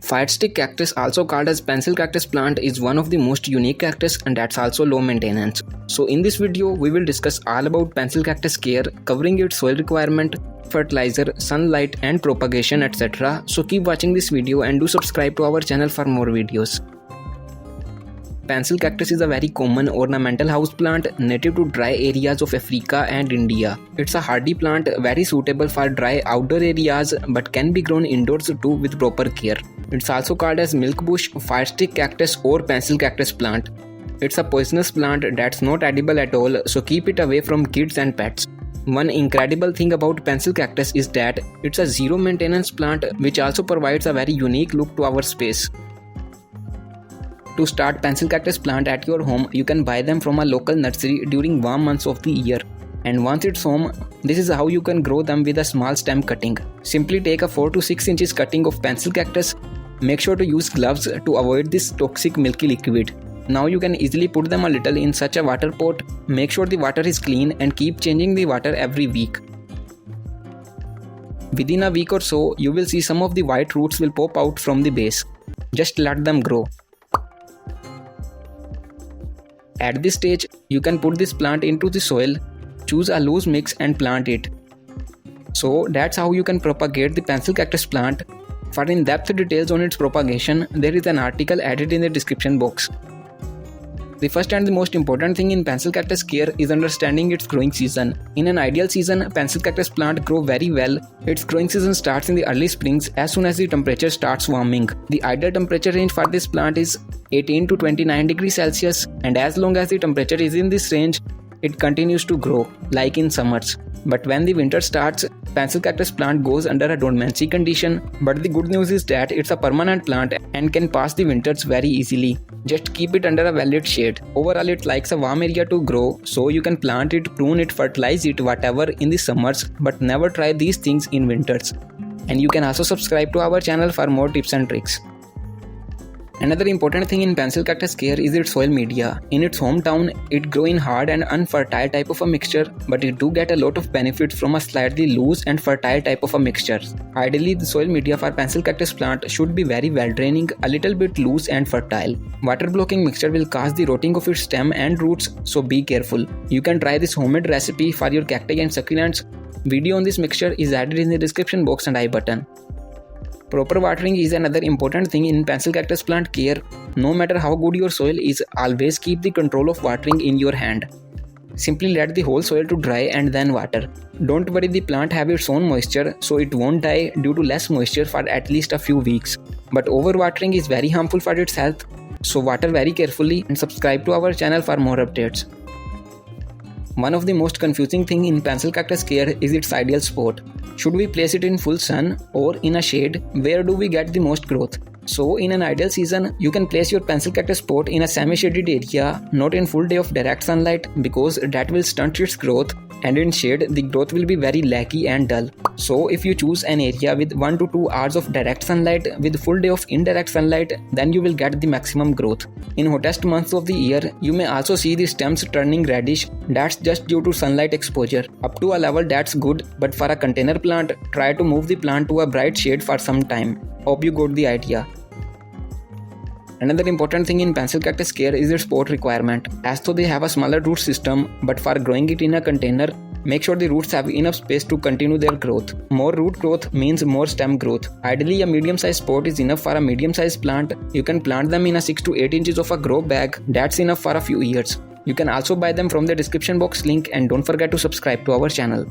Firestick cactus, also called as pencil cactus plant, is one of the most unique cactus and that's also low maintenance. So in this video, we will discuss all about pencil cactus care, covering its soil requirement, fertilizer, sunlight and propagation, etc. So keep watching this video and do subscribe to our channel for more videos. Pencil cactus is a very common ornamental house plant native to dry areas of Africa and India. It's a hardy plant very suitable for dry outdoor areas but can be grown indoors too with proper care. It's also called as milk bush, firestick cactus or pencil cactus plant. It's a poisonous plant that's not edible at all, so keep it away from kids and pets. One incredible thing about pencil cactus is that it's a zero maintenance plant which also provides a very unique look to our space. To start pencil cactus plant at your home, you can buy them from a local nursery during warm months of the year. And once it's home, this is how you can grow them with a small stem cutting. Simply take a 4 to 6 inches cutting of pencil cactus. Make sure to use gloves to avoid this toxic milky liquid. Now you can easily put them a little in such a water pot. Make sure the water is clean and keep changing the water every week. Within a week or so, you will see some of the white roots will pop out from the base. Just let them grow. At this stage, you can put this plant into the soil, choose a loose mix and plant it. So that's how you can propagate the pencil cactus plant. For in-depth details on its propagation, there is an article added in the description box. The first and the most important thing in pencil cactus care is understanding its growing season. In an ideal season, pencil cactus plant grow very well. Its growing season starts in the early springs as soon as the temperature starts warming. The ideal temperature range for this plant is 18 to 29 degrees Celsius, and as long as the temperature is in this range, it continues to grow, like in summers. But when the winter starts, pencil cactus plant goes under a dormancy condition. But the good news is that it's a permanent plant and can pass the winters very easily. Just keep it under a well-lit shade. Overall, it likes a warm area to grow, so you can plant it, prune it, fertilize it, whatever in the summers, but never try these things in winters. And you can also subscribe to our channel for more tips and tricks. Another important thing in pencil cactus care is its soil media. In its hometown, it grows in hard and unfertile type of a mixture, but it do get a lot of benefits from a slightly loose and fertile type of a mixture. Ideally, the soil media for pencil cactus plant should be very well draining, a little bit loose and fertile. Water blocking mixture will cause the rotting of its stem and roots, so be careful. You can try this homemade recipe for your cacti and succulents. Video on this mixture is added in the description box and I button. Proper watering is another important thing in pencil cactus plant care. No matter how good your soil is, always keep the control of watering in your hand. Simply let the whole soil to dry and then water. Don't worry, the plant have its own moisture, so it won't die due to less moisture for at least a few weeks. But overwatering is very harmful for its health, so water very carefully and subscribe to our channel for more updates. One of the most confusing thing in pencil cactus care is its ideal spot. Should we place it in full sun or in a shade? Where do we get the most growth? So in an ideal season, you can place your pencil cactus pot in a semi-shaded area, not in full day of direct sunlight, because that will stunt its growth, and in shade the growth will be very laggy and dull. So if you choose an area with 1 to 2 hours of direct sunlight with full day of indirect sunlight, then you will get the maximum growth. In hottest months of the year, you may also see the stems turning reddish. That's just due to sunlight exposure. Up to a level that's good, but for a container plant, try to move the plant to a bright shade for some time. Hope you got the idea. Another important thing in pencil cactus care is its pot requirement. As though they have a smaller root system, but for growing it in a container, make sure the roots have enough space to continue their growth. More root growth means more stem growth. Ideally, a medium-sized pot is enough for a medium-sized plant. You can plant them in a 6 to 8 inches of a grow bag. That's enough for a few years. You can also buy them from the description box link, and don't forget to subscribe to our channel.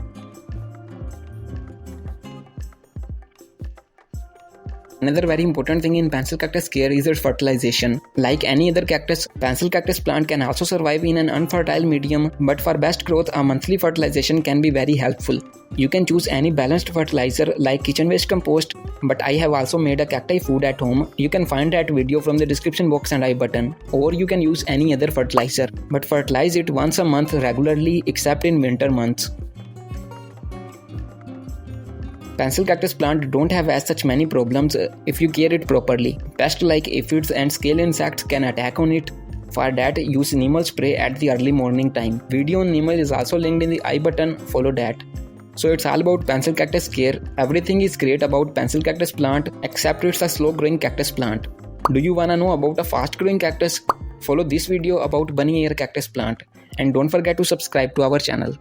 Another very important thing in pencil cactus care is its fertilization. Like any other cactus, pencil cactus plant can also survive in an unfertile medium, but for best growth, a monthly fertilization can be very helpful. You can choose any balanced fertilizer like kitchen waste compost, but I have also made a cacti food at home. You can find that video from the description box and I button. Or you can use any other fertilizer, but fertilize it once a month regularly except in winter months. Pencil cactus plant don't have as such many problems if you care it properly. Pests like aphids and scale insects can attack on it. For that, use Neem spray at the early morning time. Video on Neem is also linked in the I button, follow that. So it's all about pencil cactus care. Everything is great about pencil cactus plant except it's a slow growing cactus plant. Do you wanna know about a fast growing cactus? Follow this video about bunny ear cactus plant and don't forget to subscribe to our channel.